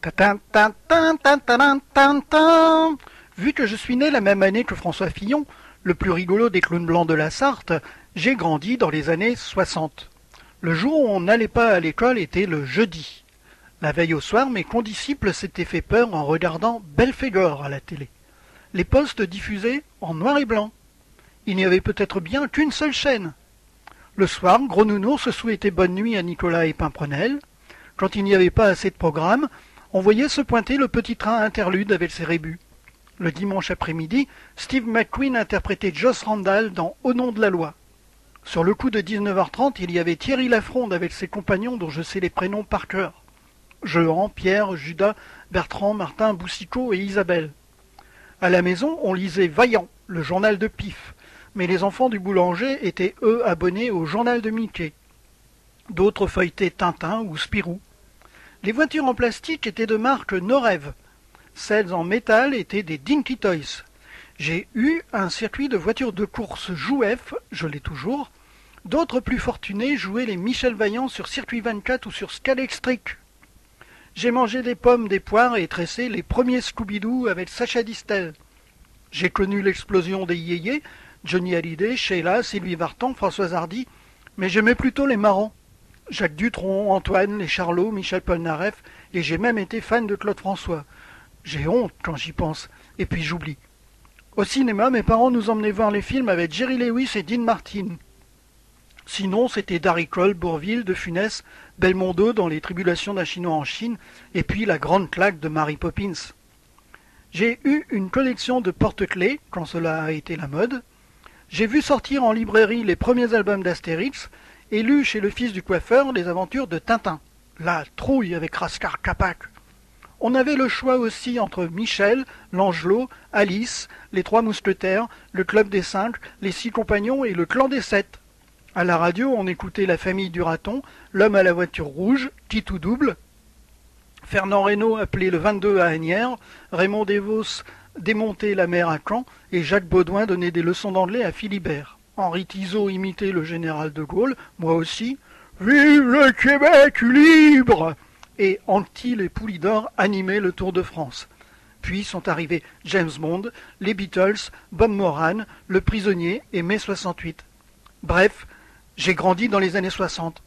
Ta-tin, tin, tin, tin, tin, tin, tin. Vu que je suis né la même année que François Fillon, le plus rigolo des clowns blancs de la Sarthe, j'ai grandi dans les années 60. Le jour où on n'allait pas à l'école était le jeudi. La veille au soir, mes condisciples s'étaient fait peur en regardant Belphégor à la télé. Les postes diffusaient en noir et blanc. Il n'y avait peut-être bien qu'une seule chaîne. Le soir, Gros Nounours souhaitait bonne nuit à Nicolas et Pimprenel. Quand il n'y avait pas assez de programme, on voyait se pointer le petit train interlude avec ses rébus. Le dimanche après-midi, Steve McQueen interprétait Joss Randall dans Au nom de la loi. Sur le coup de 19h30, il y avait Thierry Lafronde avec ses compagnons dont je sais les prénoms par cœur. Jehan, Pierre, Judas, Bertrand, Martin, Boussicot et Isabelle. À la maison, on lisait Vaillant, le journal de Pif, mais les enfants du boulanger étaient eux abonnés au journal de Mickey. D'autres feuilletaient Tintin ou Spirou. Les voitures en plastique étaient de marque Norev. Celles en métal étaient des Dinky Toys. J'ai eu un circuit de voitures de course Jouef, je l'ai toujours. D'autres plus fortunés jouaient les Michel Vaillant sur Circuit 24 ou sur Scalextric. J'ai mangé des pommes, des poires et tressé les premiers Scooby-Doo avec Sacha Distel. J'ai connu l'explosion des yéyés, Johnny Hallyday, Sheila, Sylvie Vartan, Françoise Hardy, mais j'aimais plutôt les marrants. Jacques Dutronc, Antoine, les Charlots, Michel Polnareff, et j'ai même été fan de Claude François. J'ai honte quand j'y pense, et puis j'oublie. Au cinéma, mes parents nous emmenaient voir les films avec Jerry Lewis et Dean Martin. Sinon, c'était Darry Croll, Bourvil, De Funès, Belmondo dans Les Tribulations d'un Chinois en Chine, et puis la grande claque de Mary Poppins. J'ai eu une collection de porte-clés, quand cela a été la mode. J'ai vu sortir en librairie les premiers albums d'Astérix, et lu chez le fils du coiffeur les aventures de Tintin. La trouille avec Raskar Kapak. On avait le choix aussi entre Michel, Langelot, Alice, les Trois Mousquetaires, le Club des Cinq, les Six Compagnons et le Clan des Sept. À la radio, on écoutait La Famille du Raton, L'Homme à la voiture rouge, Titou Double, Fernand Reynaud appelé le 22 à Asnières, Raymond Devos démontait la mer à Caen et Jacques Baudouin donnait des leçons d'anglais à Philibert. Henri Tizot imitait le général de Gaulle, moi aussi. Vive le Québec libre! Et Antille et Poulidor animaient le Tour de France. Puis sont arrivés James Bond, les Beatles, Bob Moran, Le Prisonnier et Mai 68. Bref, j'ai grandi dans les années 60.